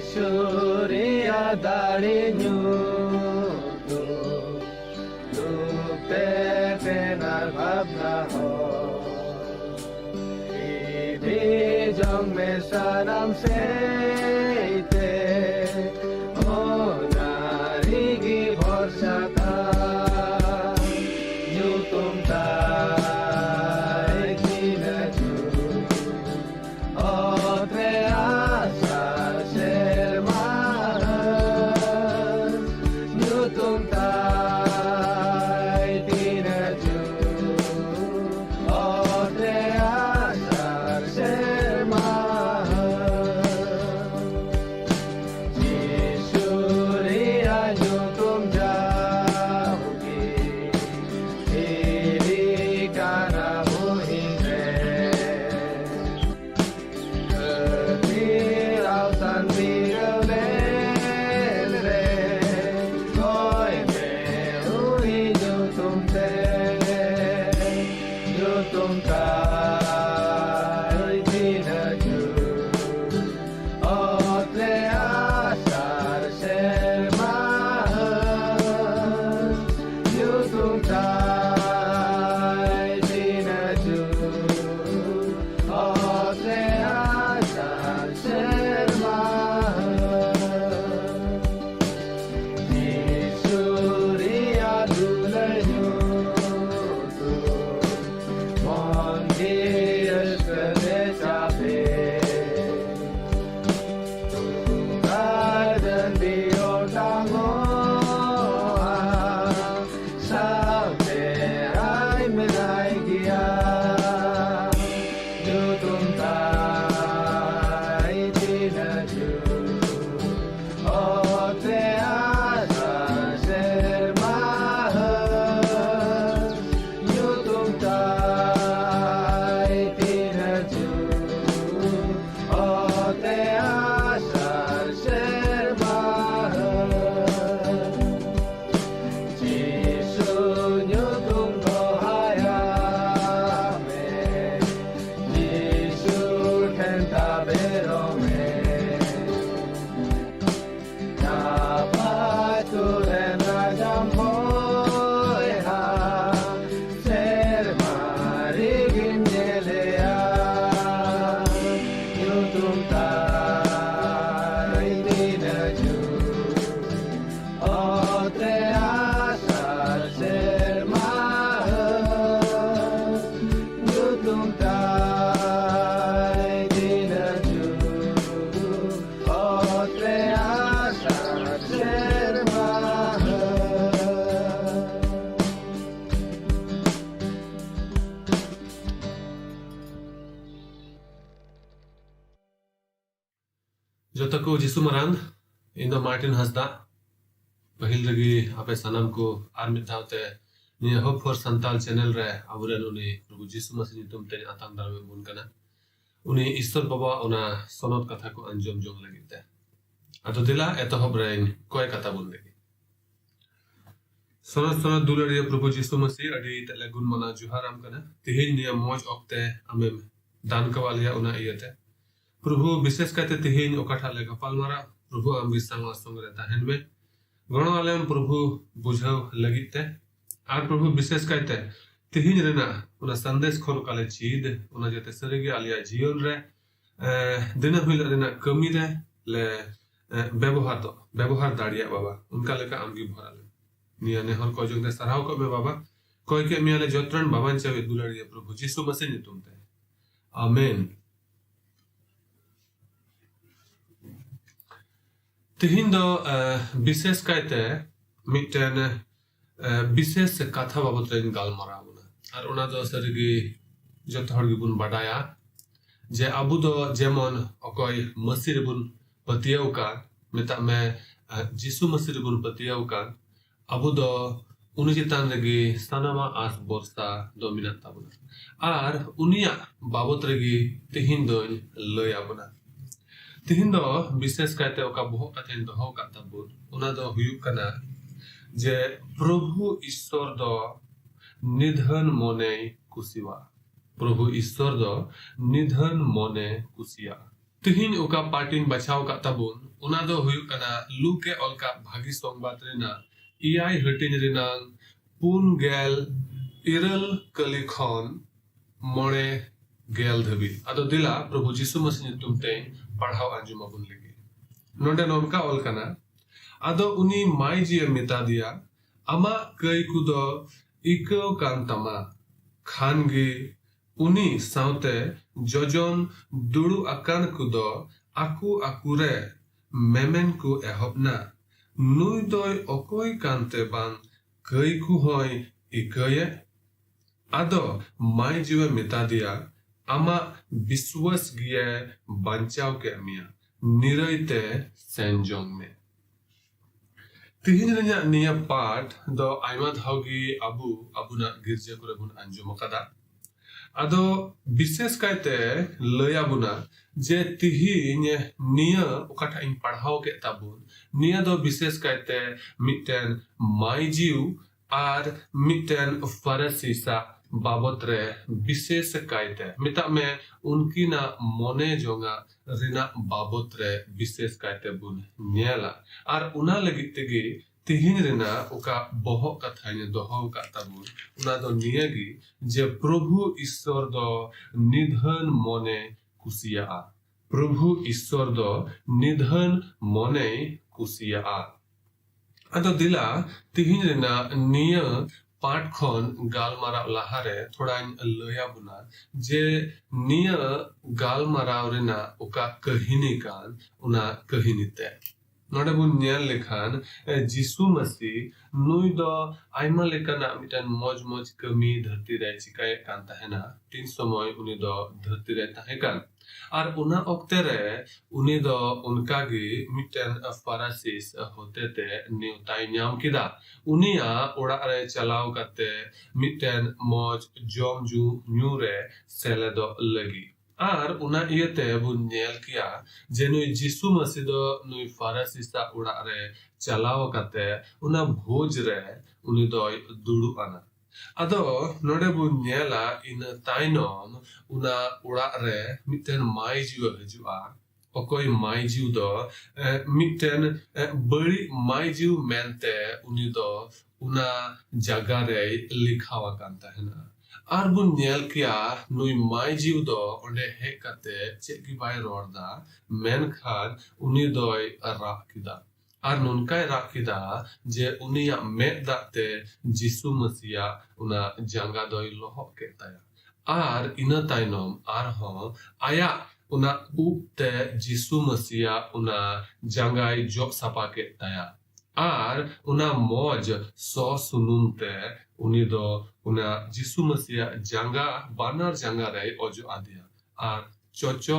Surya dari nyutu lupe penar bhabna ho Idi jong me sanam seite O nari gi bhorsa tha nyutum tai tina ju O tre asa जता को जिसु मरान इन Martin Hasda पहिल रगी आपे सनम को army धावते नि hope for Santal channel रे आबुरेन उनी प्रभु जिसु मसीह तुम ते आतां दारमे बुन कना उनी ईश्वर बाबा उना सनद कथा को अंजम जोंग लगिते अतो दिला एतो हब्रेन कोय कथा बुन देगी सनद दुलरिया प्रभु जिसु मसीह अडी तले गुण मना जुहाराम कना तिहिन निया मौज ऑक्ते आमे दान कवालिया उना इयते प्रभु विशेष कहते तिहिन ओकाठा ले गपाल मारा प्रभु आम विसांग संग रे ताहेन में गणो आलेम प्रभु बुझाव लगिते आर प्रभु विशेष कहते तिहिन रेना उना संदेश खोर काले चीद उना जते सरेगे आलिया जीवन रे दिन हुइल रेना कमी रे ले व्यवहार दाड़िया बाबा उनका लेका आमगी भराले निया ने हर को जोंते सराव को में बाबा कोई के मियाले जोत्रन बाबा चवे दुलाड़िया प्रभु जिसु मसीह ने तुमते आमेन तिहिन दो विशेष कहते मिटन विशेष कथा बाबत रेन गालमारा बुना और उना दो सरगी जत हर गिबुन बडाया जे अबु दो जेमन अकोय मसीह बुन पतियाव का मेता में जिसु मसीह बुन पतियाव का अबु दो उनि चितान रेगी सनामा आस बोरसा दो मिनट ताबुना और उनिया बाबत रेगी तिहिन दो लया बुना तिहिन दो विशेष कहते ओका बहु कथेन दो हो कातबुन उना दो हुयुक कना जे प्रभु ईश्वर दो निधन मोने कुसिवा प्रभु ईश्वर दो निधन मोने कुसिया तिहिन ओका पार्टिन बचाव का ताबुन उना दो हुयु कना लुके ओलका भागी संबाद रेना इयाय हटिन रेनांग पुन गेल इरल कली खन मोड़े गेल धबी अदो दिला प्रभु जीसु मसीह नितुम ते पढ़ाव आंजुम अबुन लगी नोंडे नोनका ओल कना अदो उनी माई जी मिता दिया अमा कई कुदो इको कांतमा खानगी उनी साउते जोजोन दुड़ु अकान कुदो आकु आकुरे मेमेन को एहबना नुई दोय ओकोई कांते बान कई कु होय इकये अदो माई जीवे मिता दिया आमा विश्वास गिये बंचाव के मिया निरयते सेंजोंग में तिहिन रेन्या निया पाठ दो आइमा धावगी अबुना गिरजा करे बुन अंजुम कदा अदो विशेष कायते लया बुना जे तिहिन निया उकाटा इन पढ़ाव के ताबुन निया दो विशेष कायते मिटेन माइजिउ आर मिटेन फरसीसा बाबत रे विशेष कायते मिता में उनकी ना मोने जोंगा रिना बाबत रे विशेष कायते बुन नेला आर उना लगित तेगी तिहिन रेना उका बहो कथा ने दोहो का ताबुन उना दो नियगी जे प्रभु ईश्वर दो निधन मोने कुसिया प्रभु ईश्वर दो निधन मोने कुसिया अदो दिला तिहिन रेना निय पाठ खन गालमारा लाहारे थोड़ा लया बुना जे निय गालमाराव रेना उका कहिनी कान उना कहिनी ते नोडे बुन न्याल लेखान जीसु मसीह नुई दो आइमा लेकाना मिटान मौज कमी धरती रे चिकाय कान तहेना 3 समय उनी दो धरती रे तहेकान आर उना ओक्ते रे उनी दो उनका गी मिटान फरासिस होते ते न्यूताय न्याम किदा उनिया ओड़ा रे चलाव करते मिटान मौज जोम जू न्यू रे सेले दो लगी आर उना इयते बुन नेल किया जे नुई जीसु मसीह दो नुई फरासिसा उड़ा रे चलाव कते उना भोज रे उनी दोय दुड़ु आना अदो नोडे बुन नेला इन ताइनोम उना उड़ा रे मिटेन माई जीव हजुआ ओकोई माई जीव दो मिटेन बड़ी माई जीव मेनते उनी दो उना जगह रे लिखावा कांता है ना आर बुन नेल किया नुई माई जीव दो ओंडे हे कते चेकी बाय रोडदा मेनखान उनी दोय राखिदा आर नुनकाय राखिदा जे उनिया मेद दाते जीसु मसीहा उना जंगा दोय लोहो के ताया आर इना ताइनोम आर हो आया उना उपते जीसु मसीहा उना जंगाय जोक सपा के ताया आर उना मौज सो सुनुमते उनी दो उना जीसु मसीहा जंगा बानर जंगा रे ओजो आदिया आर चोचो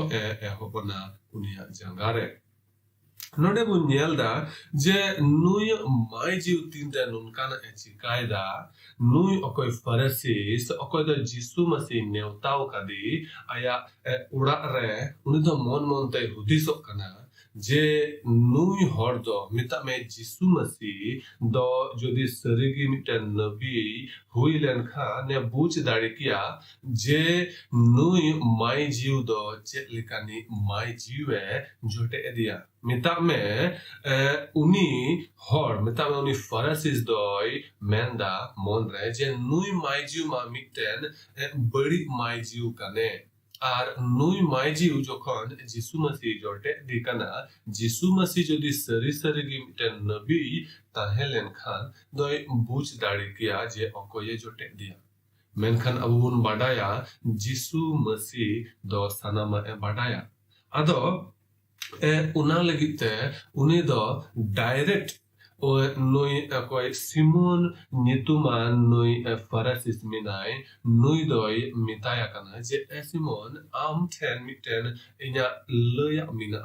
होबना उनिया जंगा रे नोडे बुन नेलदा जे नुय माई जीव तीनटा नुनकाना चिकायदा नुय ओकोय फरसिस ओकोय द जीसु मसीह नेवताव कदी आया उड़ा रे उनी दो मन ते हुदिसो कना जे नुई हर दो मिता में जीसु मसीह दो जोदी सरिगी मिटन नबी हुई लेनखा ने बुझ दाड़ी किया जे नुई माई जीव दो चेक लिकानी माई जीवे जोटे दिया मिता में उनी फरासिस दोय मेंदा मन रे जे नुई माई जीव मा मिटन बड़ी माई जीव कने आर नुई माई जीव जोखन जीसु मसीह जोटे दिकाना जीसु मसीह जोदी सरी गी मिटन नबी ताहेलेन खान दोय बुझ दाड़ी किया जे ओकोये जोटे दिया मेनखान अबुन बाडाया जीसु मसीह दो सनामा बाडाया अदो उना लगिते उनी दो डायरेक्ट ओ नुई कोई सिमोन नितुमान नुई फरासिस मिनाय नुई दोय मिताया कना जे सिमोन आम थेन मिटेन इना लया मिना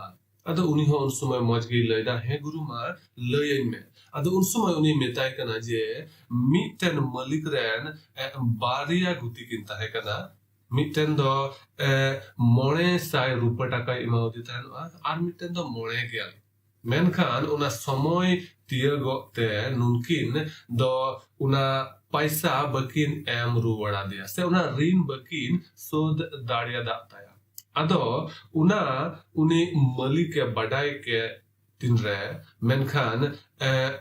अदो उनी हो उन समय मजगी लयदा हे गुरु मा लयन में अदो उन समय उनी मिताय कना जे मिटेन मलिक रेन बारिया गुती किनता है कना मिटेन दो मोणे साय रुपया टाका इमावती थान आर मिटेन दो मोणे गेल मेनखान उना समय तियगोते नुनकिन दो उना पैसा बकिन एम रुवड़ा दिया से उना ऋण बकिन सोद दाड़िया दाताया ado una uni malik ke badai ke tinre menkhan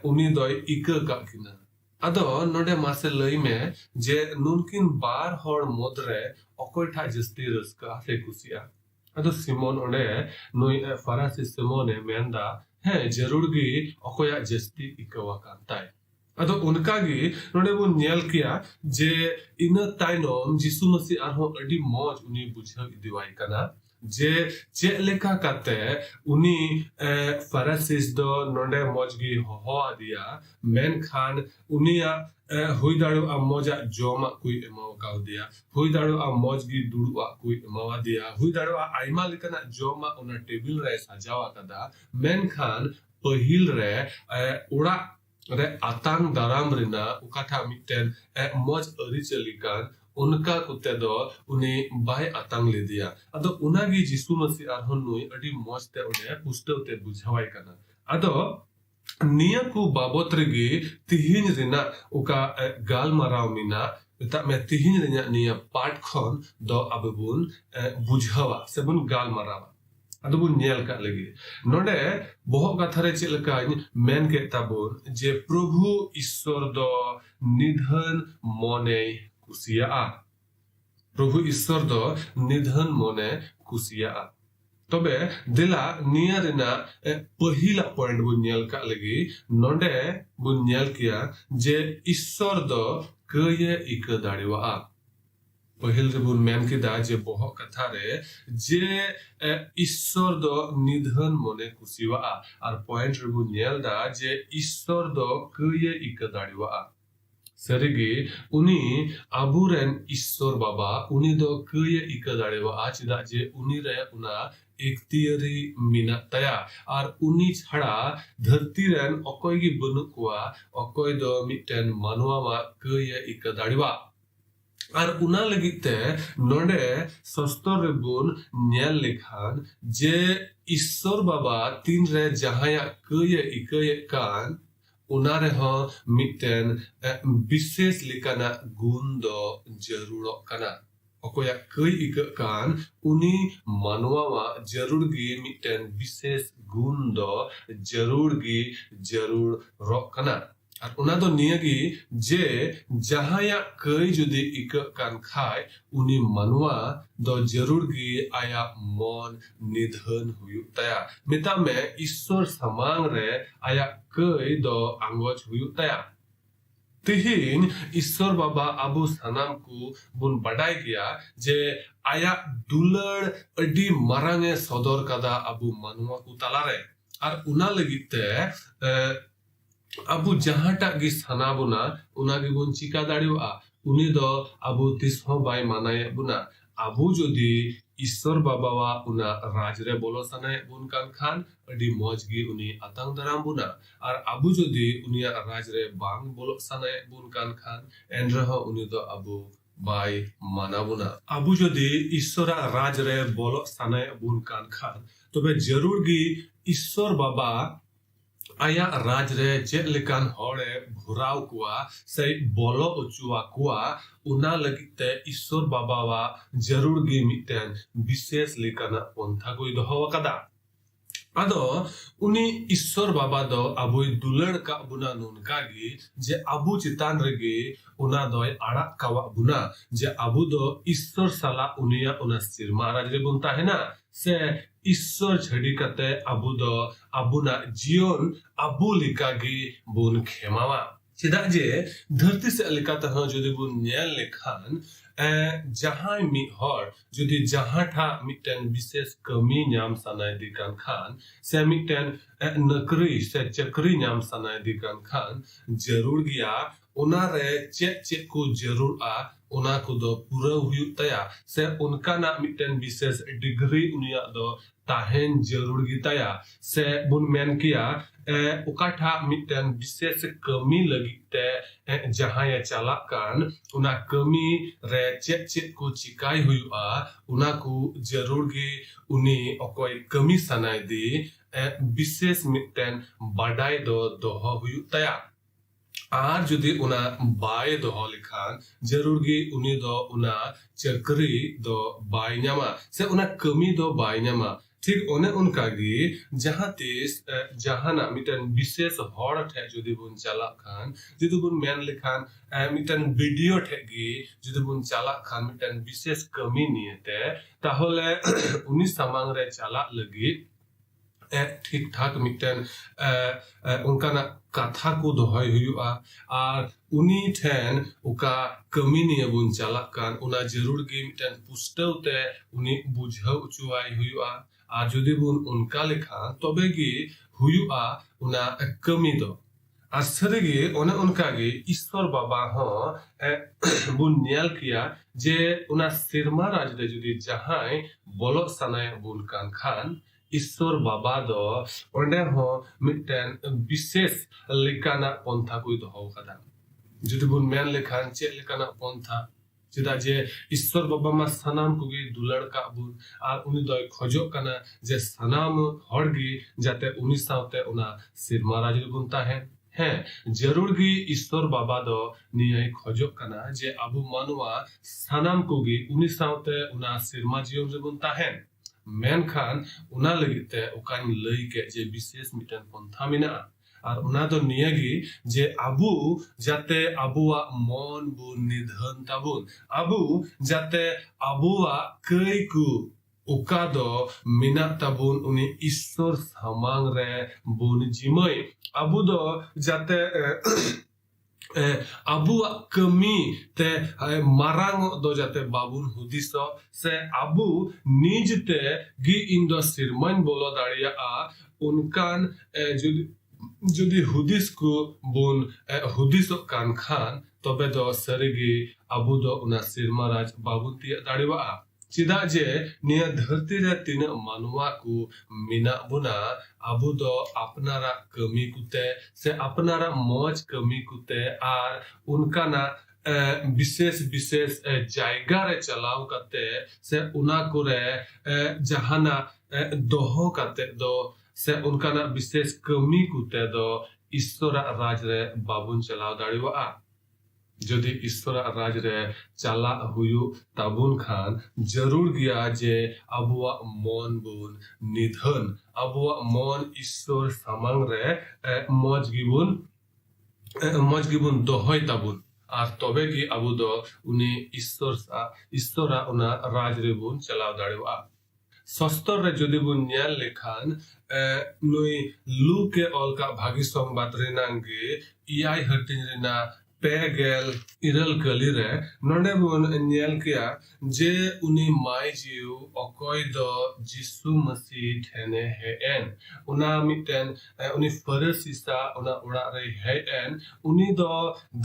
uni doi ika ka kina ado node mase lay me je nunkin bar hor modre okoi tha jasti raska se kusia ado Simon onde noi Farasi Simone menda he jarur gi okoya jasti ikawa kantai ado unka gi node bun nyel kiya je ina tainom Jisu Masi arho adi moj uni bujhaw idiwai kana je che leka kate uni Pharisees do nonde moj gi ho adia menkhan unia hui daru a moja joma kui emaw kaw dia hui daru a moj gi duru a kui emaw dia hui daru a aima lekana joma ona table re sajawa kada menkhan pahil re ura re atang daram rena ukatha miten moj ari chalikan उनका कुत्ते दो उन्हें bye आतंग ले दिया अदो उनागी जिसु मसीह आरहन नुई अडी मस्ते उन्हें पुस्तौते बुझावाई कना अदो निया को बाबत रेगी तिहिन रिना उका गाल मराव मिना ता में तिहिन रिना निया पाठ खन दो अबबुन बुझावा सेबुन गाल मरावा अदो बुन नेल का लगी नोडे बहुत कथारे चलका मेन के ताबुन जे प्रभु ईश्वर दो निधन मने कुसिया प्रभु ईश्वर दो निधन मने कुसिया तबे दिला निया रेना पहिला पॉइंट बुन नेल का लगी नोडे बुन नेल किया जे ईश्वर दो कये इक दाड़ीवा पहिल रे बुन मेन किदा जे बहुत कथा रे जे ईश्वर दो निधन मने कुसिवा और पॉइंट रे बुन नेल दा जे ईश्वर दो कये इक दाड़ीवा सरिगी उनी आबुरेन ईश्वर बाबा उनी दो कये इक दाड़ेवा चिदा जे उनी रे उना एकतियरी मिना तया और उनी छड़ा धरती रेन अकोय गी बनु कुआ अकोय दो मिटेन मानवा मा कये इक दाड़ेवा और उना लगिते नोडे सस्तर रे बुन नेल लेखान जे ईश्वर बाबा तीन रे जहाया कये इकये कान उनारे हो मिटेन विशेष लिकाना गुण दो जरूर कना अकोया कई इक कान उनी मानवा मा जरूर गी मिटेन विशेष गुण दो जरूर रकना और उना दो नियगी जे जहाया कई जुदी इक कान खाय उनी मानवा दो जरूर गी आया मन निधन हुयु तया मिता में ईश्वर समांग रे आया कई दो आंगोच हुयु तया तिहिन ईश्वर बाबा अबु सनाम को बुन बडाई गया जे आया दुलड़ अडी मरांगे सदर कदा अबु मानवा को तलारे और उना लगिते अबु जहाटा गी सना बुना उना गी बुन चिका दाड़िवा उनी दो अबु तिसहो बाय मानाय बुना अबु जोदी ईश्वर बाबावा उना राजरे बोलो सनाय बुन कान खान अडी मौजगी उनी अतंग दराम बुना और अबु जोदी उनिया राजरे बांग बोलो सनाय बुन कान खान एनरह उनी दो अबु बाय माना बुना अबु जोदी ईश्वरा राजरे बोलो सनाय बुन कान खान तबे जरूर गी ईश्वर बाबा आया राज रे चेक लेकान होड़े भुराव कुआ से बोलो उचुआ कुआ उना लगिते ईश्वर बाबावा जरूर गी मिटेन विशेष लेकाना पंथा कोई दोहो कदा अदो उनी ईश्वर बाबा दो अबुई दुलड़ का बुना नुनका गी जे अबु चितान रेगी उना दोय आड़ा कावा बुना जे अबु दो ईश्वर साला उनिया उना सिरमा राज रे बुनता है ना से ईश्वर छड़ी कते अबु दो अबुना जीवन अबु लिकागी बुन खेमावा चिदा जे धरती से लिकाता ह जदि बुन नेल लेखान जहां मी हर जदि जहां ठा मिटेन विशेष कमी नाम सनाय दिकान खान से मिटेन नकरी से चक्री नाम सनाय दिकान खान जरूर गया उना रे चेक को जरूर आ उना को दो पूरा हुयु तया से उनका ना मिटेन विशेष डिग्री उनिया दो ताहेन जरूर गिताया से बुन मेन किया उकाठा मिटेन विशेष कमी लगिते जहां या चाला कान उना कमी रे चेक को चिकाई हुयुआ उना को जरूर गी उनी अकोय कमी सनाय दी विशेष मिटेन बाडाई दो दोह हुयु तया আর যদি উনা বাই দহ লেখান জরুর গি উনি দ উনা চাকরি দ বাই নামা সে উনা কমি দ বাই নামা ঠিক অনে উনকা গি जहां तीस जहाना मिटन विशेष हर ठे যদি বুন চালা খান যদি বুন মেন লেখান মিটন ভিডিও ठे গি যদি বুন চালা খান মিটন বিশেষ কমি নিয়েতে তাহলে উনি সামাং রে চালা লাগি ठीक ठाक मिटन उनकाना कथा को दोहय हुआ और उनी ठेन उका कमी निये बुन चालक कान उना जरूर गे मिटन पुष्टवते उनी बुझाव उचुआई हुआ और जदि बुन उनका लेखा तबे गे हुआ उना कमी दो और सरिगे ओने उनका गे ईश्वर बाबा हो बुन न्याल किया जे उना सिरमा राज रे जदि जहाय बोलो सनाय बुन कान खान ईश्वर बाबा दो ओंडे हो मिटन विशेष लेकाना पंथा को दो कदा जदि बुन मेन लेखान चे लेकाना पंथा चेदा जे ईश्वर बाबा मा सनाम कुगे दुलड़ का बुन आर उनी दो खोजो कना जे सनाम हड़गी जाते उनी सावते उना सिरमा राज बुन ताहेन है जरूर गी ईश्वर बाबा दो निये खोजो कना जे अबु मानुआ सनाम कुगे उनी सावते उना सिरमा जियम जे बुन ताहेन मेनखान उना लगिते उकान लई के जे विशेष मिटन पंथा मिना और उना दो नियगी जे अबु जाते अबुआ मन बुन निधन ताबुन अबु जाते अबुआ कई कु उका दो मिना ताबुन उनी ईश्वर समांग रे बुन जिमय अबु दो जाते अबुआ कमी ते मारांग दो जाते बाबुन हुदिसो से अबु निजते गी इंदो सिरमन बोलो दाड़िया उनकान जुदी हुदिस को बुन हुदिसो कान खान तबे दो सरिगी अबु दो उना सिरमा राज बाबुन तिया दाड़िवा चिदा जे निया धरती रे तीन मानुआ को मिना बुना अबु दो अपनारा कमी कुते से अपनारा मौज कमी कुते आर उनका ना विशेष विशेष जायगा रे चलाव करते से उना को रे जहाना दोहो करते दो से उनका ना विशेष कमी कुते दो ईश्वर राज रे बाबुन चलाव दाड़िवा जदि ईश्वर राज रे चाला हुयु ताबुन खान जरूर गया जे अबुआ मन बुन निधन अबुआ मन ईश्वर सामांग रे मौज गिबुन दोहय ताबुन और तबे गी अबु दो उनी ईश्वरा उना राज रे बुन चलाव दाड़िवा सस्तर रे जदि बुन न्याल लेखान नुई लू के ऑल का भागी संबाद रेनांगे इयाई हटिन रेना पेगेल इरल कली रे नोंडे बुन न्याल किया जे उनी माय जिउ अकोय दो जिसु मसीह ठेने है एन उना मिटेन उनी फरसिसा उना उड़ा रे है एन उनी दो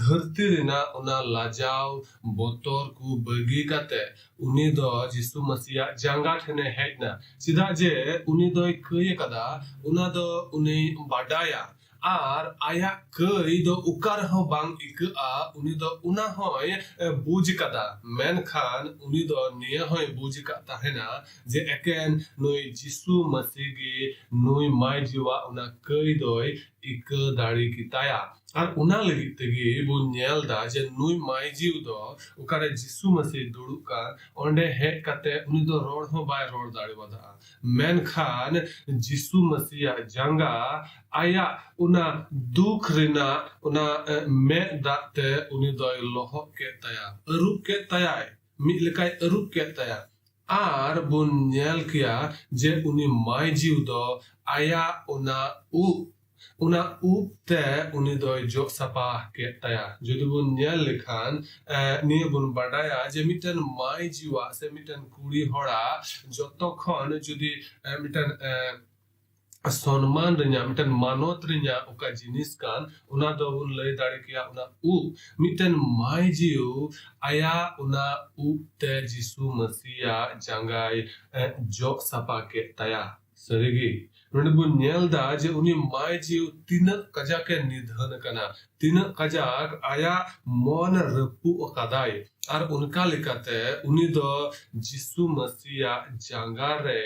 धरती रेना उना लाजाव बोतोर को बगी काते उनी दो जिसु मसीह जांगा ठेने है ना सीधा जे उनी दो कय कदा उना दो उनी बाडाया आर आया कई दो उकार हो बांग इक उनी दो उना होय बुझ कदा मेन खान उनी दो निया होय बुझ काता है ना जे एकेन नोय जिसु मसीह गे नोय माय जीवा उना कई दोय इक दाड़ी किताया और उना लगी तेगे बो न्याल दा जे नुई माय जीव दो उकारे जिसु मसीह दुड़ु का ओंडे हे कते उनी दो रोड हो बाय रोड दाड़ी वदा मेन खान जिसु मसीह जंगा आया उना दुख रिना उना मे दाते उनी दो लोह के तया अरु के तया मि लकाय अरु के तया आर बुन न्याल किया जे उनी माय जीव दो आया उना उपते उनी दो जो सपा के तया जदि बुन न्याल लेखान निये बुन बाडाया जे मिटन माय जीवा से मिटन कुड़ी होड़ा जतखन जदि मिटन सम्मान रिया मिटन मानवत रिया उका जिनिस कान उना दो बुन लय दाड़े किया उना मिटन माय जीव आया उना उपते जिसु मसीह जंगाय जो सपा के तया सरिगी नोंडे बुन न्याल दा जे उनी माय जीव तीन कजा के निधन कना तीन कजाक आया मन रपु कदाय और उनका लेकाते उनी दो जिसु मसीह जंगा रे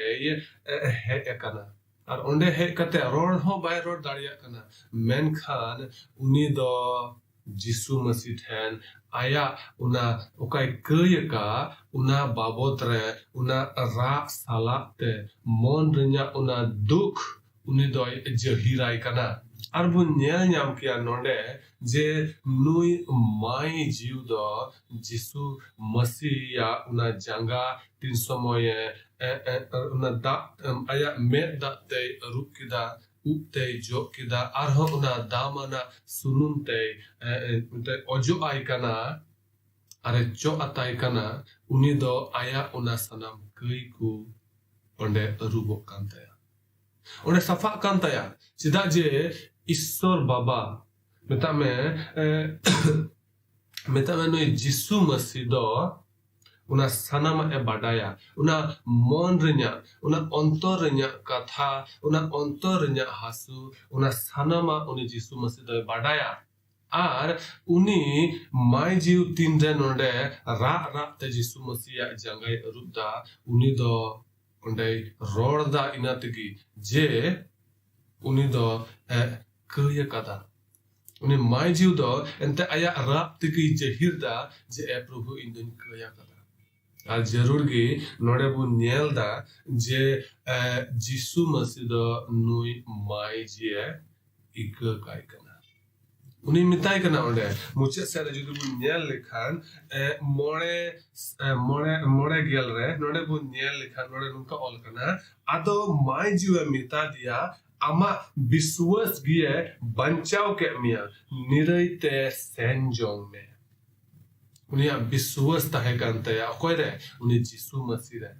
है कना ᱟᱨ ᱚᱸᱰᱮ ᱦᱮᱡ ᱠᱟᱛᱮ ᱨᱚᱲ ᱦᱚᱸ ᱵᱟᱭ ᱨᱚᱲ ᱫᱟᱲᱮᱭᱟᱜ ᱠᱟᱱᱟ ᱢᱮᱱᱠᱷᱟन ᱩᱱᱤ ᱫᱚ ᱡᱤᱥᱩ ᱢᱟᱥᱤ ᱴᱷᱮᱱ ᱟᱭᱟᱜ ᱚᱱᱟ ᱚᱠᱟᱭ ᱠᱟᱹᱭ ᱟᱠᱟᱫ ᱚᱱᱟ ᱵᱟᱵᱚᱫ ᱨᱮ ᱚᱱᱟ ᱨᱟᱜ ᱥᱟᱞᱟᱜ ᱛᱮ ᱢᱚᱱ ᱨᱮᱭᱟᱜ ᱚᱱᱟ ᱫᱩᱠ ᱩᱱᱤ ᱫᱚᱭ ᱡᱟᱹᱦᱤᱨᱟᱭ ᱠᱟᱱᱟ ᱟᱨ ᱵᱚᱱ ᱧᱮᱞ ᱧᱟᱢ ᱠᱮᱭᱟ ᱱᱚᱰᱮ ᱡᱮ ᱱᱩᱭ ᱢᱟᱹᱭ ᱡᱤᱣ ᱫᱚ ᱡᱤᱥᱩ ᱢᱟᱥᱤᱭᱟᱜ ᱚᱱᱟ ᱡᱟᱸᱜᱟ ᱛᱤᱱ ᱥᱚᱢᱚᱭᱮ ᱚᱱᱟ ᱫᱟᱜ ᱟᱭᱟᱜ ᱢᱮᱫ ᱫᱟᱜ ᱛᱮᱭ ᱟᱹᱨᱩᱵ ᱠᱮᱫᱟ ᱩᱵ ᱛᱮᱭ ᱡᱚᱜ ᱠᱮᱫᱟ ᱟᱨᱦᱚᱸ ᱚᱱᱟ ᱫᱟᱢᱟᱱᱟᱜ ᱥᱩᱱᱩᱢ ᱛᱮᱭ ᱚᱡᱚᱜ ᱟᱭ ᱠᱟᱱᱟ ᱟᱨᱮ ᱪᱚᱜ ᱟᱛᱟᱭ ᱠᱟᱱᱟ ᱩᱱᱤ ᱫᱚ ᱟᱭᱟᱜ ᱚᱱᱟ ᱥᱟᱱᱟᱢ ᱠᱟᱹᱭ ᱠᱚ ᱚᱸᱰᱮ ᱟᱹᱨᱩᱵᱚᱜ ᱠᱟᱱ ᱛᱟᱭᱟ ᱚᱸᱰᱮ ᱥᱟᱯᱷᱟᱜ ᱠᱟᱱ ᱛᱟᱭᱟ ᱪᱮᱫᱟᱜ ᱡᱮ ᱤᱥᱥᱚᱨ ᱵᱟᱵᱟ ᱢᱮᱛᱟᱜ ᱢᱮ ᱱᱩᱭ ᱡᱤᱥᱩ ᱢᱟᱥᱤ ᱫᱚ ᱚᱱᱟ ᱥᱟᱱᱟᱢᱟᱜ ᱮ ᱵᱟᱰᱟᱭᱟ ᱚᱱᱟ ᱢᱚᱱ ᱨᱮᱭᱟᱜ ᱚᱱᱟ ᱚᱱᱛᱚᱨ ᱨᱮᱭᱟᱜ ᱠᱟᱛᱷᱟ ᱚᱱᱟ ᱚᱱᱛᱚᱨ ᱨᱮᱭᱟᱜ ᱦᱟᱥᱩ ᱚᱱᱟ ᱥᱟᱱᱟᱢᱟᱜ ᱩᱱᱤ ᱡᱤᱥᱩ ᱢᱟᱥᱤ ᱫᱚᱭ ᱵᱟᱰᱟᱭᱟ ᱟᱨ ᱩᱱᱤ ᱢᱟᱹᱭ ᱡᱤᱣ ᱛᱤᱱᱨᱮ ᱱᱚᱰᱮ ᱨᱟᱜ ᱨᱟᱜ te ᱡᱤᱥᱩ ᱢᱟᱥᱤᱭᱟᱜ ᱡᱟᱸᱜᱟᱭ ᱟᱹᱨᱩᱵ ᱫᱟ ᱩᱱᱤ ᱫᱚ ᱚᱸᱰᱮᱭ ᱨᱚᱲ ᱫᱟ ᱤᱱᱟᱹ ᱛᱮᱜᱮ ᱡᱮ ᱩᱱᱤ ᱫᱚ ᱠᱟᱹᱭ ᱟᱠᱟᱫᱟ ᱩᱱᱤ ᱢᱟᱹᱭ ᱡᱤᱣ ᱫᱚ ᱮᱱᱛᱮ ᱟᱭᱟᱜ ᱨᱟᱜ ᱛᱮᱜᱮ ᱡᱟᱹᱦᱤᱨ ᱫᱟ ᱡᱮ ᱯᱨᱚभु ᱤᱧ ᱫᱚᱧ ᱠᱟᱹᱭ ᱟᱠᱟᱫᱟ ᱟᱨ ᱡᱟᱹᱨᱩᱲ ᱜᱮ ᱱᱚᱰᱮ ᱵᱚᱱ ᱧᱮᱞ ᱫᱟ ᱡᱮ ᱡᱤᱥᱩ ᱢᱟᱥᱤ ᱫᱚ ᱱᱩᱭ ᱢᱟᱹᱭ ᱡᱤᱭᱮ ᱤᱠᱟᱹ ᱠᱟᱭ ᱠᱟᱱᱟ ᱩᱱᱤ ᱢᱮᱛᱟᱭ ᱠᱟᱱᱟ ᱚᱸᱰᱮ ᱢᱩᱪᱟᱹᱫ ᱥᱮᱫ ᱨᱮ ᱡᱩᱫᱤ ᱵᱚᱱ ᱧᱮᱞ ᱞᱮᱠᱷᱟᱱ ᱢᱚᱬᱮ ᱜᱮᱞ ᱨᱮ ᱱᱚᱰᱮ ᱵᱚᱱ ᱧᱮल ᱞᱮᱠᱷᱟन ᱱᱚᱰᱮ ᱱᱚᱝᱠᱟ ᱚᱞ ᱠᱟᱱᱟ ᱟᱫᱚ ᱢᱟᱹᱭ ᱡᱤᱣᱮ ᱢᱮᱛᱟ ᱫᱮᱭᱟ ᱟᱢᱟᱜ ᱵᱤᱥᱣᱟᱥ ᱜᱮ ᱵᱟᱧᱪᱟᱣ ᱠᱮᱫ ᱢᱮᱭᱟ ᱱᱤᱨᱟᱹᱭ ᱛᱮ ᱥᱮᱱ ᱡᱚᱝ ᱢᱮ ᱩᱱᱤᱭᱟᱜ ᱵᱤᱥᱣᱟᱥ ᱛᱟᱦᱮᱸ ᱠᱟᱱ ᱛᱟᱭᱟ ᱚᱠᱚᱭ ᱨᱮ ᱩᱱᱤ ᱡᱤᱥᱩ ᱢᱟᱥᱤ ᱨᱮ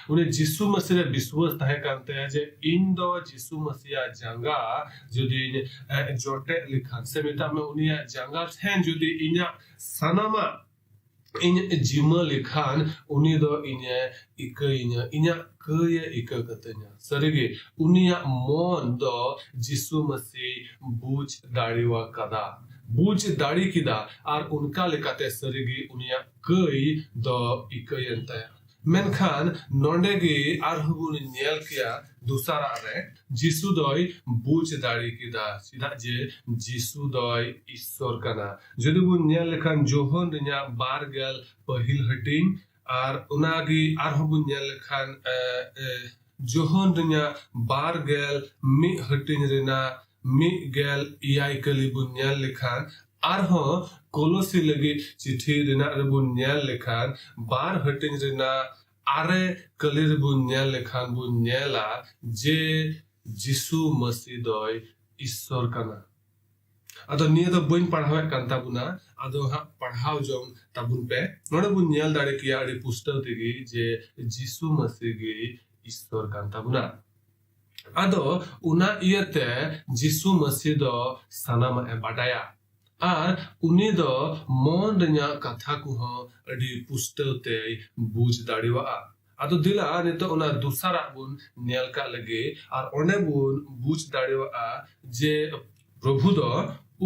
उन्हें जिसु मसीह रे विश्वास ताहे करते हैं जे इन दो जिसु मसीह जंगा जुदी जोटे लिखान से मेता में उन्हें जंगा ठेन जुदी इन्या सनामा इन जिमा लिखान उन्हें दो इन्या कय इक कतन्या सरिगे उन्हें मोन दो जिसु मसीह बुझ दाड़ीवा कदा बुझ दाड़ी किदा और उनका लेकाते सरिगे उन्हें कय दो इकयंतया मेनखान नोंडे गे आरहुबुन नेल किया दूसरा रे जिसु दय बुझ दाड़ी किदा सीधा जे जिसु दय ईश्वर कना जदि बुन नेल लेखान जोहन रिया बारगेल पहिल हटिंग आर उनागी आरहुबुन नेल लेखान जोहन रिया बारगेल मि हटिंग रिना मि गेल इयाई कली बुन नेल लेखान आरहो कोलोसी लगी चिट्ठी रिना बुन नेल लेखान बार हटिंग रिना आरे कली बुन नेल लेखान बुन नेला जे जिसु मसीह दय ईश्वर कना अदो निये दो बइन पढ़ावे कान ताबुना अदो हा पढ़ाव जों ताबुन पे नोडे बुन नेल दाड़े किया अड़ी पुस्तक तेगी जे जिसु मसीह गे ईश्वर कान ताबुना अदो उना इयते जिसु मसीह दो सनाम ए बाडाया आर उनी दो मन रया कथा को अड़ी पुस्तक ते बुझ दाड़ीवा आदो दिला नितो उना दूसरा बुन नेल का लगे आर ओने बुन बुझ दाड़ीवा जे प्रभु दो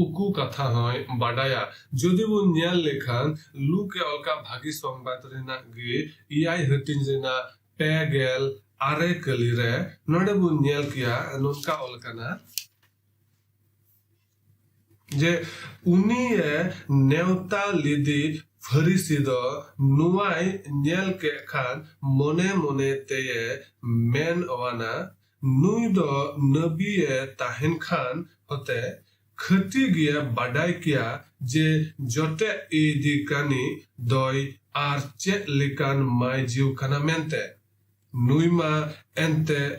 उकु कथा हय बाडाया जदि बुन नेल लेखान लुके अलका भागी संबाद रेना गे इयाई हटिन रेना पेगेल आरे कली रे नोडे बुन नेल किया नोनका अलकना जे उनी नेवता लिदी फरीसी दो नुआई नेल के खान मोने मोने ते मेन अवाना नुई दो नबी ताहिन खान होते खती गया बाडाई किया जे जोटे इदी कानी दोई आर चे लिकान माय जीव खाना मेंते नुई मा एंते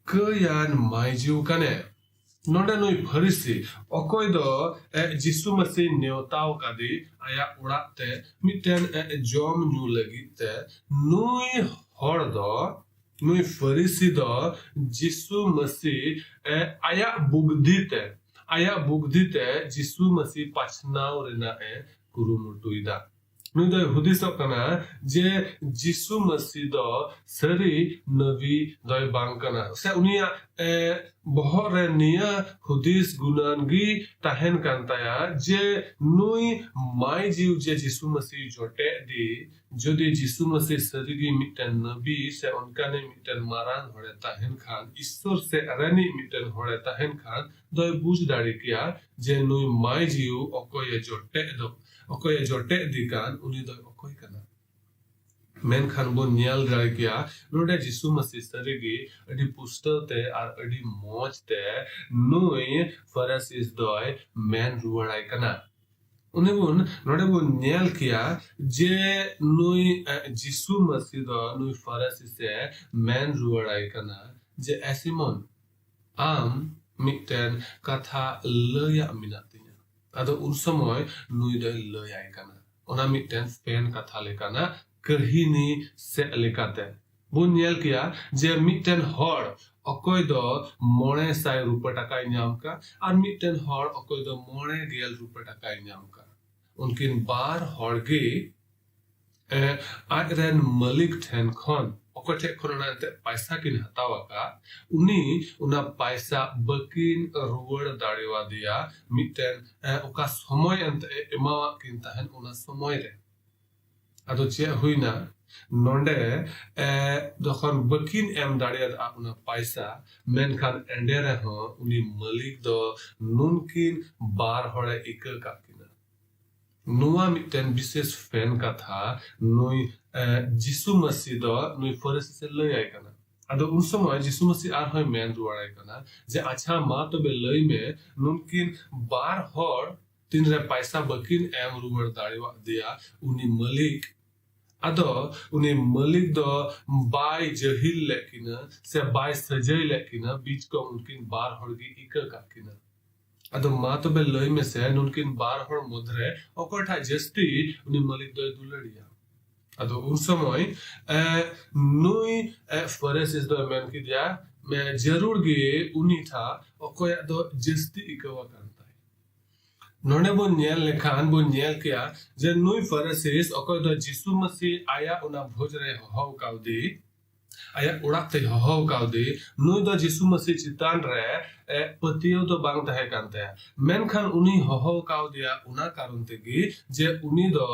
कयान माय जीव काने नोडे नुई फरीसी अकोय दो जिसु मसीह नेवताव कादी आया उड़ाते मिटेन जोम न्यू लगिते नुई हर दो नुई फरीसी दो जिसु मसीह आया बुगदिते जिसु मसीह पाछनाव रेना कुरुमुटुइदा नुई दो हुदिसो कना जे जिसु मसीह दो सरी नबी दय बांग कना से उनिया bohok re niya hudis gunan gi tahen kan taya je nui mai jiu je Jisu Masih jote di jodi Jisu Masih sarigi miten nabi se onkane miten marang hore tahen khan Ishwar se arani miten hore tahen khan doi buj dari kiya je nui mai jiu okoye jote di kan uni doi okoy kana मेनखान बो Niall दाड़े किया नोडे जिसु मसीह सरगी अडी पुस्तर ते are अडी मौज ते नुई फरसिस दोय main रुवाड़ाई कना उन्हें बुन नोडे बुन नियाल किया जे नुई जिसु मसीह दो नुई फरसिस से मेन रुवाड़ाई कना जे ऐसिमोन आम मिक्टेन कथा लया मिनातिnya अदो उन समय नुई दोय लयाई कना ओना मिक्टेन फेन कथा लेकाना कहनी से लेकाते बुन नेल किया जे मिटन हर अकोय दो 900 रुपया टाका नाम का और मिटन हर अकोय दो 900 रुपया टाका नाम का उनकिन बार हर गे आगरेन मालिक ठेन खन अकोय ठे खनना ते पैसा किन हतावा का उनी उना पैसा बकिन रुवड़ दाड़ेवा दिया मिटन ओका समय अंत एमावा किन तहन उना समय रे अदो चे हुईना नोंडे दखन बकिन एम दाड़ियाद आपना पैसा मेनखान एंडे रहो उनी मालिक दो नुनकिन बार हड़े इकर काकिना नुआ मिटन विशेष फैन का था नुई जिसु मसीह दो नुई फरस से लय आय कना अदो उन समय जिसु मसीह आर होय मेन रुवाड़ाय कना जे अच्छा मा तो बे लय में नुनकिन बार हड़ तीन रे पैसा बकिन एम रुवड़ दाड़िवा दिया उनी मालिक अदो उनी मालिक दो बाय जहिल लेकिना से बाय सजय लेकिना बीच को उनकिन बार हड़गी इकर काकिना अदो मा तो बे लय में से उनकिन बार हड़ मधरे ओकठा जस्ती उनी मालिक दो दुलड़िया अदो उन समय नुई फरसिस दो मेन की दिया मैं जरूर गे उनी था ओकोय दो जस्ती इकवा करता नोने बो नियल लेखान बो नियल किया जे नुई फरसिस अकोय दो जिसु मसीह आया उना भोज रे हो काउदी आया उड़ाते हो काउदी नुई दो जिसु मसीह चितान रे पतियो तो बांग तहे कानते मेनखान उनी हो काउदिया उना कारण तेगी जे उनी दो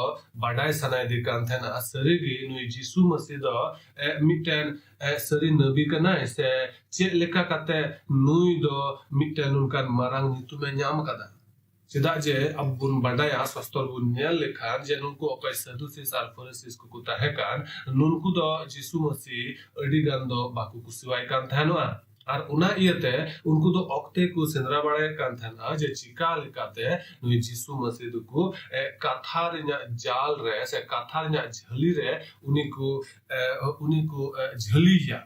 बाडाय सनाय दि कानथे ना सरीगी नुई जिसु मसीह दो मिटन सरी नबी कना से चे लेका काते नुई दो मिटन उनकान मारांग नितुमे ᱧᱟᱢ कदा चेदा जे अब बुन बाडाया सस्तल बुन नेल लेखान जे नुनको अकय सदुसिस आर फरसिस को ताहे कान नुनको दो जिसु मसीह अडी गान दो बाकु कुसिवाय कान थानोआ आर उना इयते उनको दो अक्ते को सेंद्रा बाड़े कान थाना जे चिका लेकाते नुई जिसु मसीह दुको कथा रिना जाल रे से कथा रिना झली रे उनिको झलिया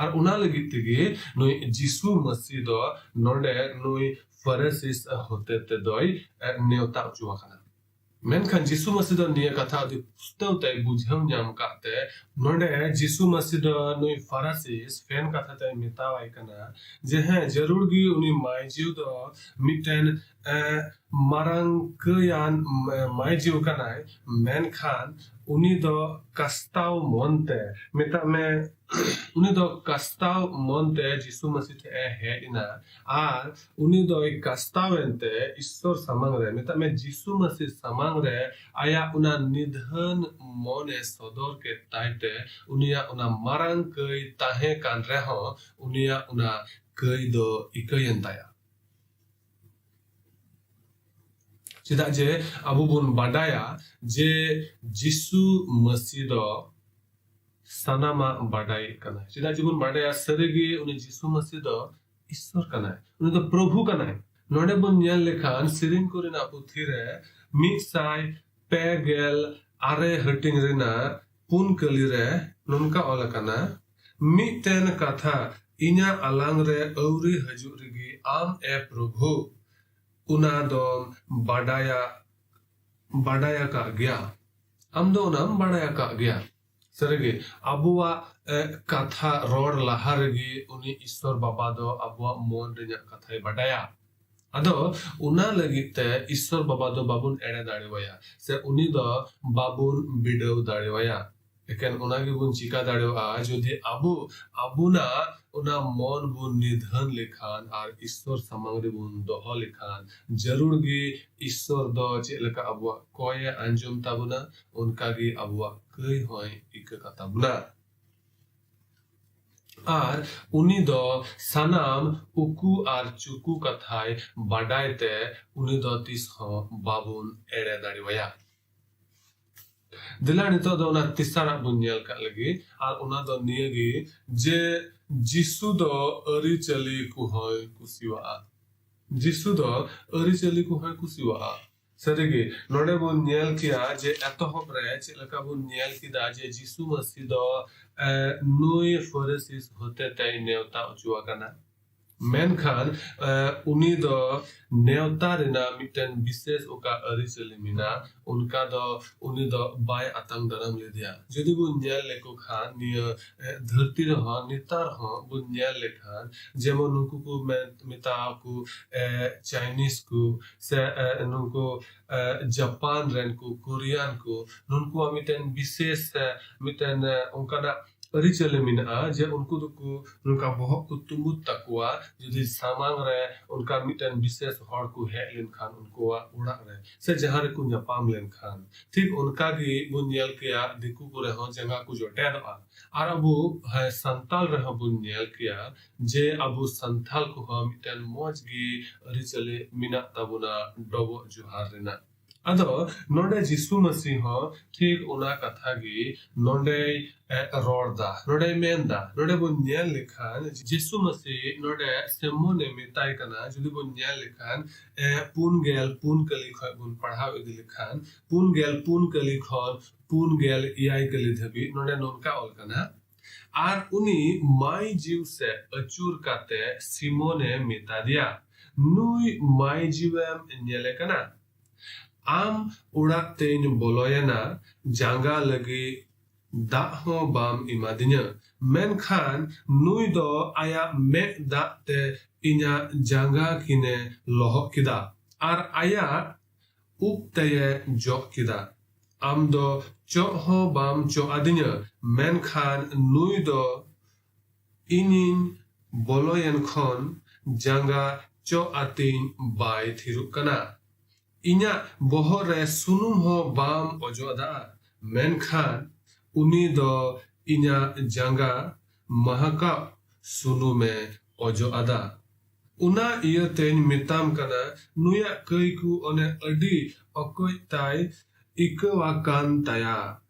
आर उना लगित तेगे नुई जिसु मसीह दो नोडे नुई फरसिस होते ते दोय नेवता उचुवा खाना मेनखान जिसु मसीह दो निया कथा दि पुस्तव ते बुझम ᱧᱟᱢ काते नोडे जिसु मसीह दो नुई फरसिस फेन कथा ते मितावाय कना जे है जरूर गी उनी मायजिउ दो मिटेन मारांग कयान मायजिउ कनाय मेनखान उनी दो कस्ताव मोनते मिता में उनी दो कस्ताव मोनते जिसु मसीह ते हेडिना आर उनी दो कस्तावेंते ईश्वर समंग रे मिता में जिसु मसीह समंग रे आया उना निधन मोने सदर के ताइते उनिया उना मारांग कई ताहे कान रे हो उनिया उना कई दो इकयंताया चेदा जे अबु बुन बाडाया जे जिसु मसीह दो सनामा बाडाई कना चेदा जिबुन बाडाया सरेगी उनी जिसु मसीह दो ईश्वर कना उनी दो प्रभु कना नोडे बुन नेल लेखान सिरिन कोरिना पुथि रे मिसाय पेगेल आरे हटिंग रेना पुन कली रे नोनका ऑल कना मिटेन कथा इना अलांग रे औरी हजु रेगी आम ए प्रभु उना दो बाडाया का गया आम दो नाम बाडाया का गया सरेगे अबुआ कथा रोड लहारेगी उनी ईश्वर बाबा दो अबुआ मोन रेना कथाय बाडाया अदो उना लगिते ईश्वर बाबा दो बाबुन एड़े दाड़ेवाया से उनी दो बाबुन बिडव दाड़ेवाया ᱮᱠᱮᱱ ᱚᱱᱟ ᱜᱮᱵᱚᱱ ᱪᱤᱠᱟ ᱫᱟᱲᱮᱭᱟᱜᱼᱟ ᱡᱩᱫᱤ ᱟᱵᱚᱱᱟᱜ ᱚᱱᱟ ᱢᱚᱱ ᱵᱚᱱ ᱱᱤᱫᱷᱟᱹᱱ ᱞᱮᱠᱷᱟᱱ ᱟᱨ ᱤᱥᱥᱚᱨ ᱥᱟᱢᱟᱝ ᱨᱮᱵᱚᱱ ᱫᱚᱦᱚ ᱞᱮᱠᱷᱟᱱ ᱡᱟᱹᱨᱩᱲ ᱜᱮ ᱤᱥᱥᱚᱨ ᱫᱚ ᱪᱮᱫ ᱞᱮᱠᱟ ᱟᱵᱚᱣᱟᱜ ᱠᱚᱭᱮ ᱟᱸᱡᱚᱢ ᱛᱟᱵᱚᱱᱟ ᱚᱱᱠᱟᱜᱮ ᱟᱵᱚᱣᱟᱜ ᱠᱟᱹᱭ ᱦᱚᱸᱭ ᱤᱠᱟᱹ ᱠᱟᱛᱟᱵᱚᱱᱟ ᱟᱨ ᱩᱱᱤ ᱫᱚ ᱥᱟᱱᱟᱢ ᱩᱠᱩ ᱟᱨ ᱪᱩᱠᱩ ᱠᱟᱛᱷᱟᱭ ᱵᱟᱰᱟᱭ ᱛᱮ ᱩᱱᱤ ᱫᱚ ᱛᱤᱥ ᱦᱚᱸ ᱵᱟᱵᱚᱱ ᱮᱲᱮ ᱫᱟᱲᱮᱣᱟᱭᱟ ᱫᱮᱞᱟ ᱱᱤᱛᱚᱜ ᱫᱚ ᱚᱱᱟ ᱛᱮᱥᱟᱨᱟᱜ ᱵᱚᱱ ᱧᱮᱞ ᱠᱟᱜ ᱞᱟᱹᱜᱤ ᱟᱨ ᱚᱱᱟ ᱫᱚ ᱱᱤᱭᱟᱹᱜᱮ ᱡᱮ ᱡᱤᱥᱩ ᱫᱚ ᱟᱹᱨᱤᱪᱟᱹᱞᱤ ᱠᱚᱦᱚᱸᱭ ᱠᱩᱥᱤᱣᱟᱜᱼᱟ ᱡᱤᱥᱩ ᱫᱚ ᱟᱹᱨᱤᱪᱟᱹᱞᱤ ᱠᱚᱦᱚᱸᱭ ᱠᱩᱥᱤᱣᱟᱜᱼᱟ ᱥᱟᱹᱨᱤᱜᱮ ᱱᱚᱰᱮ ᱵᱚᱱ ᱧᱮᱞ ᱠᱮᱭᱟ ᱡᱮ ᱮᱛᱚᱦᱚᱵ ᱨᱮ ᱪᱮᱫ ᱞᱮᱠᱟ ᱵᱚᱱ ᱧᱮᱞ ᱠᱮᱫᱟ ᱡᱮ ᱡᱤᱥᱩ ᱢᱟᱥᱤ ᱫᱚ ᱱᱩᱭ ᱯᱷᱟᱨᱤᱥᱤ ᱦᱚᱛᱮᱛᱮ ᱱᱮᱣᱛᱟ ᱚᱪᱚ ᱟᱠᱟᱱᱟ ᱢᱮᱱᱠᱷᱟन ᱩᱱᱤ ᱫᱚ ᱱᱮᱣᱛᱟ ᱨᱮᱱᱟᱜ ᱢᱤᱫᱴᱮᱱ ᱵᱤᱥᱮᱥ ᱚᱠᱟ ᱟᱹᱨᱤᱪᱟᱹᱞᱤ ᱢᱮᱱᱟᱜ ᱚᱱᱠᱟ ᱫᱚ ᱩᱱᱤ ᱫᱚ ᱵᱟᱭ ᱟᱛᱟᱝ ᱫᱟᱨᱟᱢ ᱞᱮᱫᱮᱭᱟ ᱡᱩᱫᱤ ᱵᱚᱱ ᱧᱮᱞ ᱞᱮᱠᱚ ᱠᱷᱟᱱ ᱱᱤᱭᱟᱹ ᱫᱷᱟᱹᱨᱛᱤ ᱨᱮᱦᱚᱸ ᱱᱮᱛᱟᱨ ᱦᱚᱸ ᱵᱚᱱ ᱧᱮᱞ ᱞᱮᱠᱷᱟᱱ ᱡᱮᱢᱚᱱ ᱱᱩᱠᱩ ᱠᱚ ᱢᱮᱛᱟᱣ ᱠᱚ ᱪᱟᱭᱱᱤᱡ ᱠᱚ ᱥᱮ ᱱᱩᱠᱩ ᱡᱟᱯᱟᱱ ᱨᱮᱱ ᱠᱚ কোরিয়ান ᱠᱚ ᱱᱩᱠᱩᱣᱟᱜ ᱢᱤᱫᱴᱮᱱ ᱵᱤᱥᱮᱥ ᱢᱤᱫᱴᱮᱱ ᱚᱱᱠᱟᱱᱟᱜ ᱟᱹᱨᱤᱪᱟᱹᱞᱤ ᱢᱮᱱᱟᱜᱼᱟ ᱡᱮ ᱩᱱᱠᱩ ᱫᱚᱠᱚ ᱱᱚᱝᱠᱟ ᱵᱚᱦᱚᱜ ᱠᱚ ᱛᱩᱢᱵᱩᱫ ᱛᱟᱠᱚᱣᱟ ᱡᱩᱫᱤ ᱥᱟᱢᱟᱝ ᱨᱮ ᱚᱱᱠᱟ ᱢᱤᱫᱴᱮᱱ ᱵᱤᱥᱮᱥ ᱦᱚᱲ ᱠᱚ ᱦᱮᱡ ᱞᱮᱱᱠᱷᱟन ᱩᱱᱠᱩᱣᱟᱜ ᱚᱲᱟᱜ ᱨᱮ ᱥᱮ ᱡᱟᱦᱟᱸ ᱨᱮᱠᱚ ᱧᱟᱯᱟᱢ ᱞᱮᱱᱠᱷᱟन ᱴᱷᱤᱠ ᱚᱱᱠᱟᱜᱮ ᱵᱚᱱ ᱧᱮᱞ ᱠᱮᱭᱟ ᱫᱤᱠᱩ ᱠᱚᱨᱮ ᱦᱚᱸ ᱡᱟᱸᱜᱟ ᱠᱚ ᱡᱚᱴᱮᱫᱚᱜᱼᱟ ᱟᱨ ᱟᱵᱚ ᱥᱟᱱᱛᱟᱞ ᱨᱮᱦᱚᱸ ᱵᱚᱱ ᱧᱮल ᱠᱮᱭᱟ ᱡᱮ ᱟᱵᱚ ᱥᱟᱱᱛᱟᱞ ᱠᱚᱦᱚᱸ ᱢᱤᱫᱴᱮᱱ ᱢᱚᱸᱡᱽ ᱜᱮ ᱟᱹᱨᱤᱪᱟᱹᱞᱤ ᱢᱮᱱᱟᱜ ᱛᱟᱵᱚᱱᱟ ᱰᱚᱵᱚᱜ ᱡᱚᱦᱟᱨ ᱨᱮᱱᱟᱜ ᱟᱫᱚ ᱱᱚᱰᱮ ᱡᱤᱥᱩ ᱢᱟᱥᱤ ᱦᱚᱸ ᱴᱷᱤᱠ ᱚᱱᱟ ᱠᱟᱛᱷᱟ ᱜᱮ ᱱᱚᱰᱮᱭ ᱨᱚᱲᱫᱟ ᱱᱚᱰᱮᱭ ᱢᱮᱱᱫᱟ ᱱᱚᱰᱮ ᱵᱚᱱ ᱧᱮल ᱞᱮᱠᱷᱟन ᱡᱤᱥᱩ ᱢᱟᱥᱤ ᱱᱚᱰᱮ ᱥᱮᱢᱚᱱᱮ ᱢᱮᱛᱟᱭ ᱠᱟᱱᱟ ᱡᱩᱫᱤ ᱵᱚᱱ ᱧᱮल ᱞᱮᱠᱷᱟन 4 ᱠᱟᱞᱤ ᱠᱷᱚᱡ ᱵᱚᱱ ᱯᱟᱲᱦᱟᱣ ᱤᱫᱤ ᱞᱮᱠᱷᱟन 4 ᱠᱟᱞᱤ ᱠᱷᱚᱱ 4 ᱠᱟᱞᱤ ᱫᱷᱟᱹᱵᱤᱡ ᱱᱚᱰᱮ ᱱᱚᱝका ᱚᱞ ᱠᱟᱱᱟ ᱟᱨ ᱩᱱᱤ ᱢᱟᱭ ᱡᱤᱣ ᱥᱮ ᱟᱹᱪᱩᱨ ᱠᱟᱛᱮ ᱥᱤᱢᱚᱱᱮ ᱢᱮᱛᱟ ᱫᱮᱭᱟ ᱱᱩᱭ ᱢᱟᱭ ᱡᱤᱣᱮᱢ ᱧᱮᱞᱮ ᱠᱟᱱᱟ ᱟᱢ ᱚᱲᱟᱜ ᱛᱮᱧ ᱵᱚᱞᱚᱭᱮᱱᱟ ᱡᱟᱸᱜᱟ ᱞᱟᱹᱜᱤᱫ ᱫᱟᱜ ᱦᱚᱸ ᱵᱟᱢ ᱮᱢᱟᱫᱤᱧᱟ ᱢᱮᱱᱠᱷᱟन ᱱᱩᱭ ᱫᱚ ᱟᱭᱟᱜ ᱢᱮᱫ ᱫᱟᱜ ᱛᱮ ᱤᱧᱟᱹᱜ ᱡᱟᱸᱜᱟ ᱠᱤᱱᱮ ᱞᱚᱦᱚᱫ ᱠᱮᱫᱟ ᱟᱨ ᱟᱭᱟᱜ ᱩᱵ ᱛᱮᱭ ᱡᱚᱜ ᱠᱮᱫᱟ ᱟᱢ ᱫᱚ ᱪᱚᱜ ᱦᱚᱸ ᱵᱟᱢ ᱪᱚᱜ ᱟᱫᱤᱧᱟ ᱢᱮᱱᱠᱷᱟन ᱱᱩᱭ ᱫᱚ ᱤᱧᱤᱧ ᱵᱚᱞᱚᱭᱮᱱ ᱠᱷᱚᱱ ᱡᱟᱸᱜᱟ ᱪᱚᱜ ᱟᱛᱤᱧ ᱵᱟᱭ ᱛᱷᱤᱨᱚᱜ ᱠᱟᱱᱟ ᱤᱧᱟᱹᱜ ᱵᱚᱦᱚᱜ ᱨᱮ ᱥᱩᱱᱩᱢ ᱦᱚᱸ ᱵᱟᱢ ᱚᱡᱚᱜᱫᱟ ᱢᱮᱱᱠᱷᱟन ᱩᱱᱤ ᱫᱚ ᱤᱧᱟᱹᱜ ᱡᱟᱸᱜᱟ ᱢᱟᱦᱟᱠᱟᱵ ᱥᱩᱱᱩᱢᱮ ᱚᱡᱚᱜ ᱟᱫᱟ ᱚᱱᱟ ᱤᱭᱟᱹᱛᱮᱧ ᱢᱮᱛᱟᱢ ᱠᱟᱱᱟ ᱱᱩᱭᱟᱜ ᱠᱟᱹᱭ ᱠᱚ ᱚᱱᱮ ᱟᱹᱰᱤ ᱚᱠᱚᱡ ᱛᱟᱭ ᱤᱠᱟᱹᱣᱟᱠᱟᱱ ᱛᱟᱭᱟ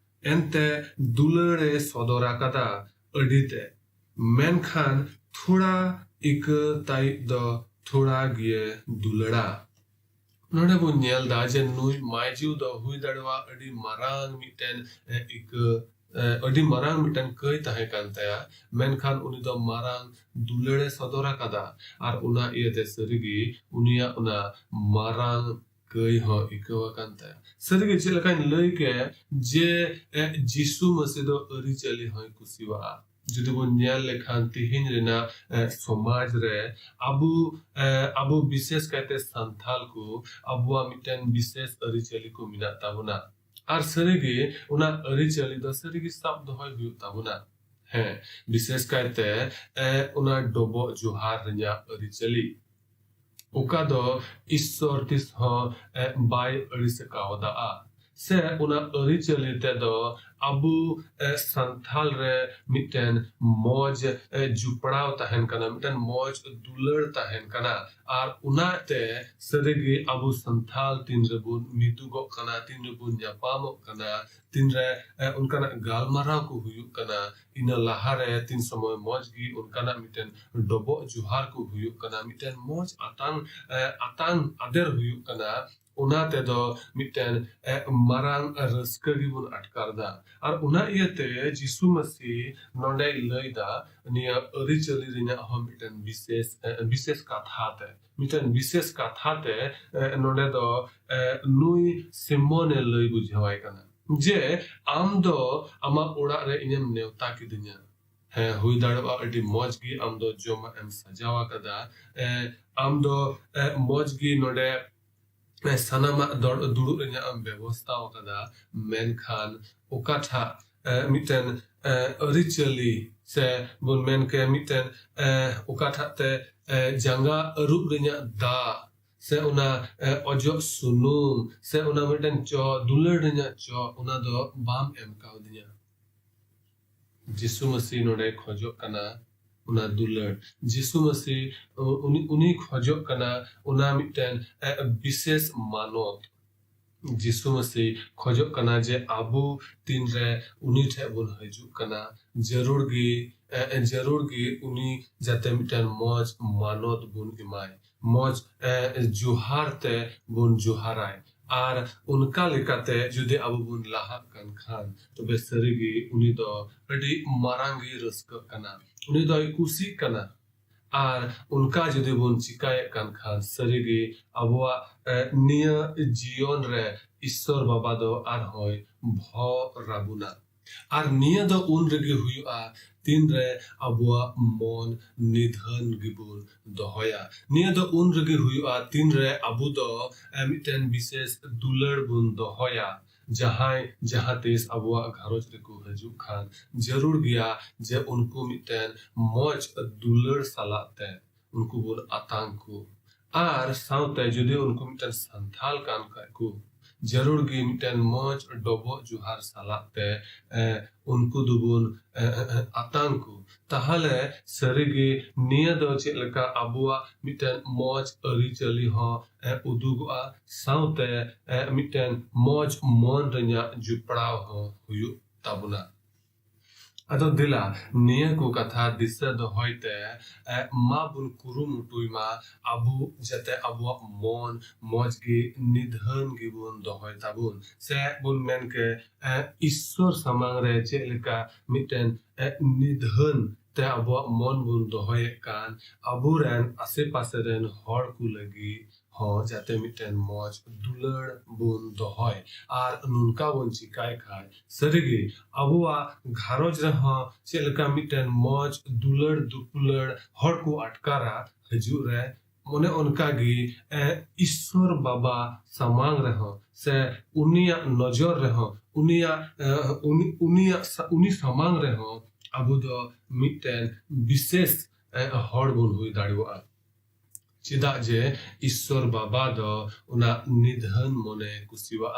ᱮᱱᱛᱮ ᱫᱩᱞᱟᱹᱲᱮ ᱥᱚᱫᱚᱨ ᱟᱠᱟᱫᱟ ᱟᱹᱰᱤᱛᱮ ᱢᱮᱱᱠᱷᱟन ᱛᱷᱚᱲᱟ ᱤᱠᱟᱹ ᱛᱟᱭᱤᱡ ᱫᱚ ᱛᱷᱚᱲᱟ ᱜᱮ ᱫᱩᱞᱟᱹᱲᱟ ᱱᱚᱰᱮ ᱵᱚᱱ ᱧᱮᱞ ᱫᱟ ᱡᱮ ᱱᱩᱭ ᱢᱟᱭᱡᱤᱣ ᱫᱚ ᱦᱩᱭ ᱫᱟᱲᱮᱣᱟ ᱟᱹᱰᱤ ᱢᱟᱨᱟᱝ ᱢᱤᱫᱴᱮᱱ ᱤᱠᱟᱹ ᱟᱹᱰᱤ ᱢᱟᱨᱟᱝ ᱢᱤᱫᱴᱮᱱ ᱠᱟᱹᱭ ᱛᱟᱦᱮᱸ ᱠᱟᱱ ᱛᱟᱭᱟ ᱢᱮᱱᱠᱷᱟन ᱩᱱᱤ ᱫᱚ ᱢᱟᱨᱟᱝ ᱫᱩᱞᱟᱹᱲᱮ ᱥᱚᱫᱚᱨ ᱟᱠᱟᱫᱟ ᱟᱨ ᱚᱱᱟ ᱤᱭᱟᱹᱛᱮ ᱥᱟᱹᱨᱤᱜᱮ ᱩᱱᱤᱭᱟᱜ ᱚᱱᱟ ᱢᱟᱨᱟᱝ ᱠᱟᱹᱭ ᱦᱚᱸ ᱤᱠᱟᱹᱣ ᱟᱠᱟᱱ ᱛᱟᱭᱟ ᱥᱟᱹᱨᱤᱜᱮ ᱪᱮᱫ ᱞᱮᱠᱟᱧ ᱞᱟᱹᱭ ᱠᱮᱫ ᱡᱮ ᱡᱤᱥᱩ ᱢᱟᱥᱤ ᱫᱚ ᱟᱹᱨᱤᱪᱟᱹᱞᱤ ᱦᱚᱸᱭ ᱠᱩᱥᱤᱣᱟᱜᱼᱟ ᱡᱩᱫᱤ ᱵᱚᱱ ᱧᱮल ᱞᱮᱠᱷᱟन ᱛᱤᱦᱤᱧ ᱨᱮᱱᱟᱜ ᱥᱚᱢᱟᱡ ᱨᱮ ᱟᱵᱚ ᱵᱤᱥᱮᱥ ᱠᱟᱭᱛᱮ ᱥᱟᱱᱛᱟᱞ ᱠᱚ ᱟᱵᱚᱣᱟᱜ ᱢᱤᱫᱴᱮᱱ ᱵᱤᱥᱮᱥ ᱟᱹᱨᱤᱪᱟᱹᱞᱤ ᱠᱚ ᱢᱮᱱᱟᱜ ᱛᱟᱵᱚᱱᱟ ᱟᱨ ᱥᱟᱹᱨᱤᱜᱮ ᱚᱱᱟ ᱟᱹᱨᱤᱪᱟᱹᱞᱤ ᱫᱚ ᱥᱟᱹᱨᱤᱜᱮ ᱥᱟᱵ ᱫᱚᱦᱚᱭ ᱦᱩᱭᱩᱜ ᱛᱟᱵᱚᱱᱟ ᱦᱮᱸ ᱵᱤᱥᱮᱥ ᱠᱟᱭᱛᱮ ᱚᱱᱟ ᱰᱚᱵᱚᱜ ᱡᱚᱦᱟᱨ ᱨᱮᱱᱟᱜ ᱟᱹᱨᱤᱪᱟᱹᱞᱤ ᱚᱠᱟ ᱫᱚ ᱤᱥᱥᱚᱨ ᱛᱤᱥ ᱦᱚᱸ ᱵᱟᱭ ᱟᱹᱲᱤᱥ ᱠᱟᱣᱫᱟ ᱥᱮ ᱚᱱᱟ ᱟᱹᱨᱤᱪᱟᱹᱞᱤ ᱛᱮᱫᱚ ᱟᱵᱚ ᱥᱟᱱᱛᱟᱞ ᱨᱮ ᱢᱤᱫᱴᱮᱱ ᱢᱚᱸᱡᱽ ᱡᱩᱯᱲᱟᱣ ᱛᱟᱦᱮᱱ ᱠᱟᱱᱟ ᱢᱤᱫᱴᱮᱱ ᱢᱚᱸᱡᱽ ᱫᱩᱞᱟᱹᱲ ᱛᱟᱦᱮᱱ ᱠᱟᱱᱟ ᱟᱨ ᱚᱱᱟᱛᱮ ᱥᱟᱹᱨᱤᱜᱮ ᱟᱵᱚ ᱥᱟᱱᱛᱟᱞ ᱛᱤᱱ ᱨᱮᱵᱚᱱ ᱢᱤᱫᱩᱜᱚᱜ ᱠᱟᱱᱟ ᱛᱤᱱ ᱨᱮᱵᱚᱱ ᱧᱟᱯᱟᱢᱚᱜ ᱠᱟᱱᱟ ᱛᱤᱱᱨᱮ ᱚᱱᱠᱟᱱᱟᱜ ᱜᱟᱞᱢᱟᱨᱟᱣ ᱠᱚ ᱦᱩᱭᱩᱜ ᱠᱟᱱᱟ ᱤᱱᱟᱹ ᱞᱟᱦᱟᱨᱮ ᱛᱤᱱ ᱥᱚᱢᱚᱭ ᱢᱚᱸᱡᱽ ᱜᱮ ᱚᱱᱠᱟᱱᱟᱜ ᱢᱤᱫᱴᱮᱱ ᱰᱚᱵᱚᱜ ᱡᱚᱦᱟᱨ ᱠᱚ ᱦᱩᱭᱩᱜ ᱠᱟᱱᱟ ᱢᱤᱫᱴᱮᱱ ᱢᱚᱸᱡᱽ ᱟᱛᱟᱝ ᱟᱫᱮᱨ ᱦᱩᱭᱩᱜ ᱠᱟᱱᱟ ᱚᱱᱟ ᱛᱮᱫᱚ ᱢᱤᱫᱴᱮᱱ ᱢᱟᱨᱟᱝ ᱨᱟᱹᱥᱠᱟᱹ ᱜᱮᱵᱚᱱ ᱟᱴᱠᱟᱨᱫᱟ ᱟᱨ ᱚᱱᱟ ᱤᱭᱟᱹᱛᱮ ᱡᱤᱥᱩ ᱢᱟᱥᱤ ᱱᱚᱰᱮᱭ ᱞᱟᱹᱭᱫᱟ ᱱᱤᱭᱟᱹ ᱟᱹᱨᱤᱪᱟᱹᱞᱤ ᱨᱮᱱᱟᱜ ᱦᱚᱸ ᱢᱤᱫᱴᱮᱱ ᱵᱤᱥᱮᱥ ᱠᱟᱛᱷᱟᱛᱮ ᱢᱤᱫᱴᱮᱱ ᱵᱤᱥᱮᱥ ᱠᱟᱛᱷᱟᱛᱮ ᱱᱚᱰᱮ ᱫᱚ ᱱᱩᱭ ᱥᱤᱢᱚᱱᱮ ᱞᱟᱹᱭ ᱵᱩᱡᱷᱟᱹᱣᱟᱭ ᱠᱟᱱᱟ ᱡᱮ ᱟᱢ ᱫᱚ ᱟᱢᱟᱜ ᱚᱲᱟᱜ ᱨᱮ ᱤᱧᱮᱢ ネᱣᱛᱟ ᱠᱤᱫᱤᱧᱟ ᱦᱮᱸ ᱦᱩᱭ ᱫᱟᱲᱮᱭᱟᱜᱼᱟ ᱟᱹᱰᱤ ᱢᱚᱸᱡᱽ ᱜᱮ ᱟᱢ ᱫᱚ ᱡᱚᱢᱟᱜ ᱮᱢ ᱥᱟᱡᱟᱣ ᱟᱠᱟᱫᱟ ᱟᱢ ᱫᱚ ᱢᱚᱸᱡᱽ ᱜᱮ ᱱᱚᱰᱮ ᱥᱟᱱᱟᱢᱟᱜ ᱫᱩᱲᱩᱵ ᱨᱮᱱᱟᱜ ᱮᱢ ᱵᱮᱵᱚᱥᱛᱷᱟ ᱟᱠᱟᱫᱟ ᱢᱮᱱᱠᱷᱟन ᱚᱠᱟᱴᱟᱜ मिटन अरिचली से बुन मेन के मिटन उकाठाते जंगा अरुब रे냐 दा से उना अजो सुनुम से उना मिटन चो दुलर रे냐 चो उना दो बाम एम काउदिnya जिसु मसीह नोडे खोजो कना उना दुलर जिसु मसीह उनी खोजो कना उना मिटन विशेष मानत जिसु मसीह खोजो कना जे आबू तीन रे उनी ठे बुन हजू कना जरूर गी उनी जाते मिटन मौज मानत बुन इमाय मौज जुहार ते बुन जुहाराय आर उनका लेकाते जुदे आबू बुन लाहा कन खान तो बे सरीगी उनी दो अडी मारांगी रस्क कना उनी दो कुसी कना आर उनका जुदे बुन चिकाय कन खान सरीगी आबुआ निया जीवन रे ईश्वर बाबा दो आर होय भ राबुना आर निया दो उन रेगी हुआ तीन रे आबुआ मन निधन गिबुन दोहया निया दो उन रेगी हुआ तीन रे आबु दो मिटन विशेष दुलर बुन दोहया जहां तेस आबुआ घरोज रेको हजू खान जरूर गया जे उनको मिटन मौज दुलर सालाते उनको बुन आतंकु आर साउते जुदे उनको मिटन संथाल कान को जरूर गी मिटन मौज डबो जुहार सालाते उनको दुबुन आतंकु ताहले सरीगी निया दो चेलका आबुआ मिटन मौज अरिचली हो उदुगआ साउते मिटन मौज मन रे냐 जुपड़ाव हो हुयु ताबुना अदो दिला निया को कथा दिशा दो होइते मा बुन कुरुमुटुइमा आबु जते आबुआ मन मौजगी निधन गी बुन दो होय ताबुन से बुन मेन के ईश्वर समांग रे चेलका मिटन निधन ते आबुआ मन बुन दो होय कान आबु रेन आसे पासे रेन हर को लगी हो जाते मिटन मौज दुलर बुन दो होय आर नुनका बुन चिकाय खाय सरीगी आबुआ घरोज रे हो चेलका मिटन मौज दुलर दुपुलर हर को अटकारा हजू रे मने उनका गी ईश्वर बाबा समांग रे हो से उनिया नजर रे हो उनी समांग रे हो आबु दो मिटन विशेष हर बुन हुई दाड़ुआ चिदा जे ईश्वर बाबा दो उना निधन मने कुसिवा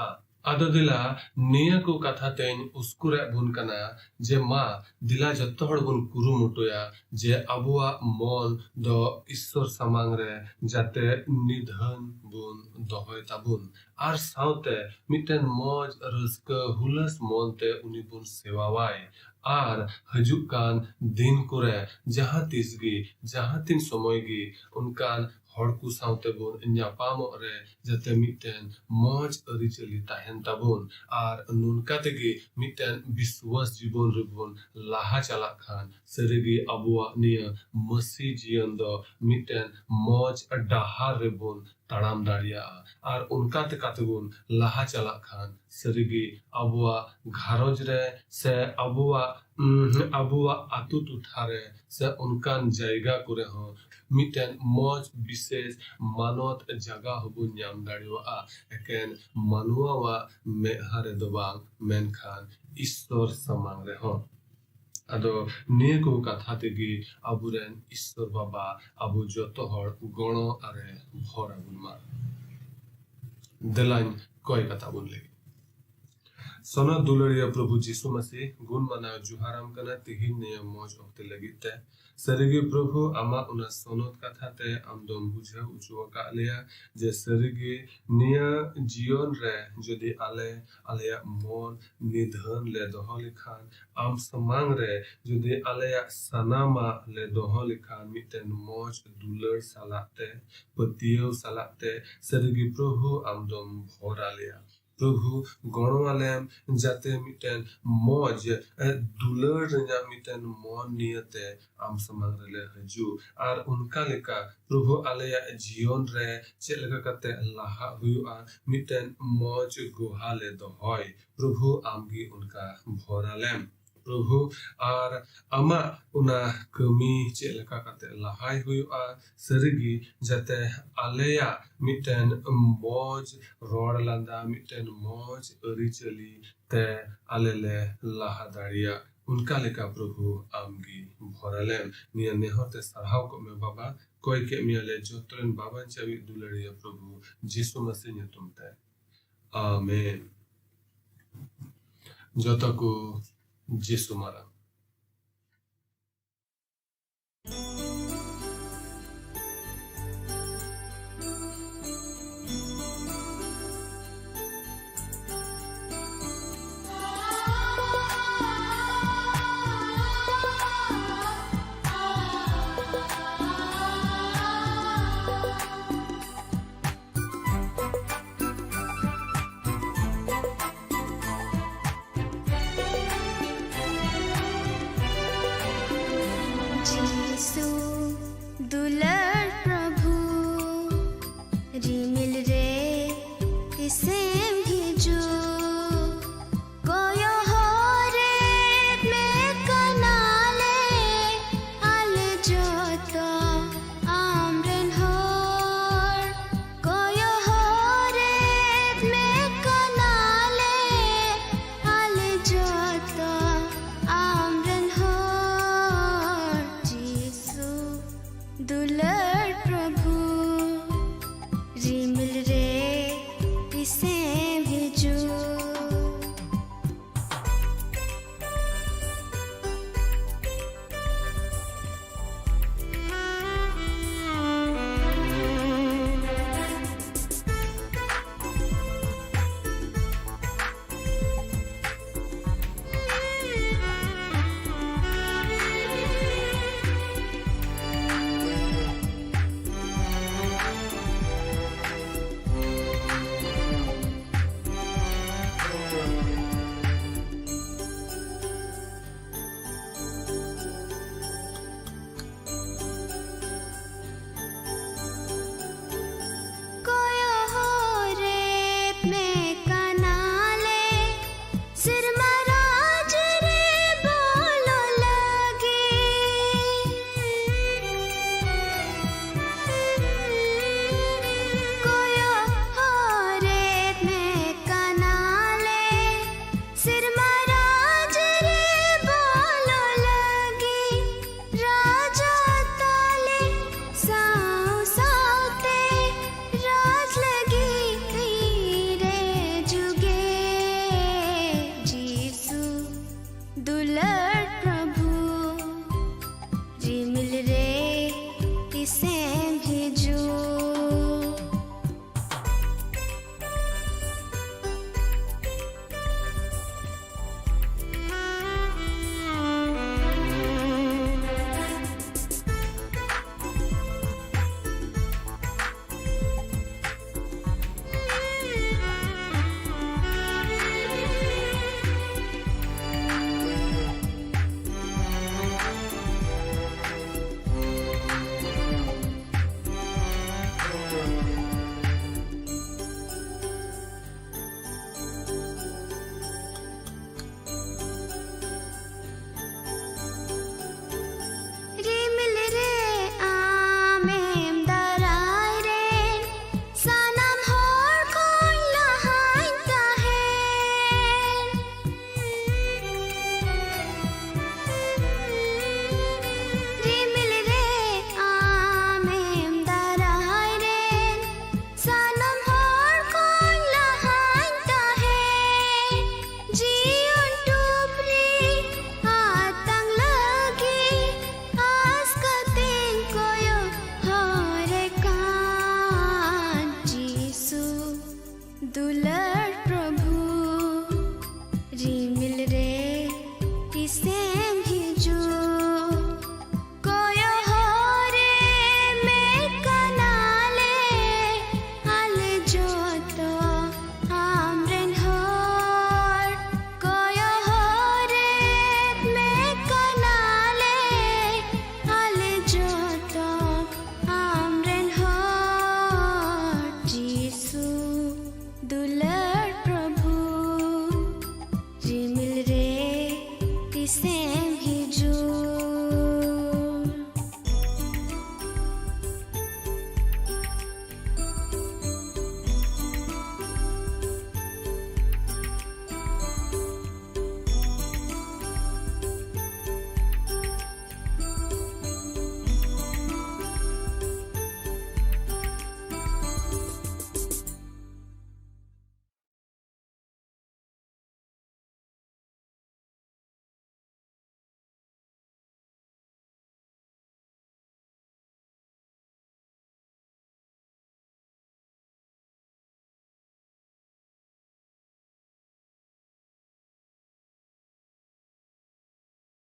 आदो दिला निया को कथा तेन उसकुरे बुन कना जे मा दिला जत्तो हड़ बुन कुरुमुटोया जे आबुआ मन दो ईश्वर समांग रे जाते निधन बुन दोहय ताबुन आर साउते मिटन मौज रस्क हुलस मनते उनी बुन सेवावाय आर हजू कान दिन कुरे जहां तीन समय गी उनकान हड़कू साउते बुन न्यापामो रे जते मिटन मौज अरिचली ताहेन ताबुन आर नुनका तेगी मिटन विश्वास जीवन रे बुन लाहा चला खान सरीगी आबुआ निया मसी जीवन दो मिटन मौज डाहार रे बुन ताड़ाम दाड़िया आर उनका ते कातगुन लाहा चला खान सरीगी आबुआ घरोज रे से आबुआ आतु टुठारे से उनकान जायगा करे हो मिटन मौज विशेष मानत जगह हबु न्याम दाड़िवा एकेन मनुआ मेहारे दोबांग मेनखान ईश्वर समांग रे हो अदो निये को कथा तेगी आबुरेन ईश्वर बाबा आबु जतो हर गणो आरे भर आबुन मा दलाइन कोई कथा बुन लेगी सोना दुलरिया प्रभु यीशु मसीह गुण मना जुहाराम कना तिहिन ने मौज ओक्ते लगिते सरिगे प्रभु आमा उना सोनत कथा ते आमदम बुझे उचुवा का लेया जे सरिगे निया जीवन रे जदि आलेया मन निधन ले दोह लिखान आम समांग रे जदि आलेया सनामा ले दोह लिखान मिटन मौज दुलर सालाते पतियो सालाते सरिगे प्रभु आमदम भोरा लेया प्रभु गणवालेम जाते मिटन मौज दुलर रे냐 मिटन मन नियते आम समांग रे हजू आर उनका लेका प्रभु आलेया जीवन रे चेक लेका कते लाहा हुआ मिटन मौज गुहा ले दोहय प्रभु आमगी उनका भोरालेम प्रभु और आमा उना कमी चे लेका काते लहाई हुआ सरगी जाते आलेया मिटन मौज रोड लांदा मिटन मौज अरिचली ते आलेले लाहा दाड़िया उनका लेका प्रभु आमगी भरलेम निया नेहते सरहाव को में बाबा कोई के मियाले जोतरन बाबा चावी दुलड़िया प्रभु यीशु मसीह ने तुमते आमेन जोता को यीशु मारा यीशु दुलर प्रभु रिमिल रे इसे भेजो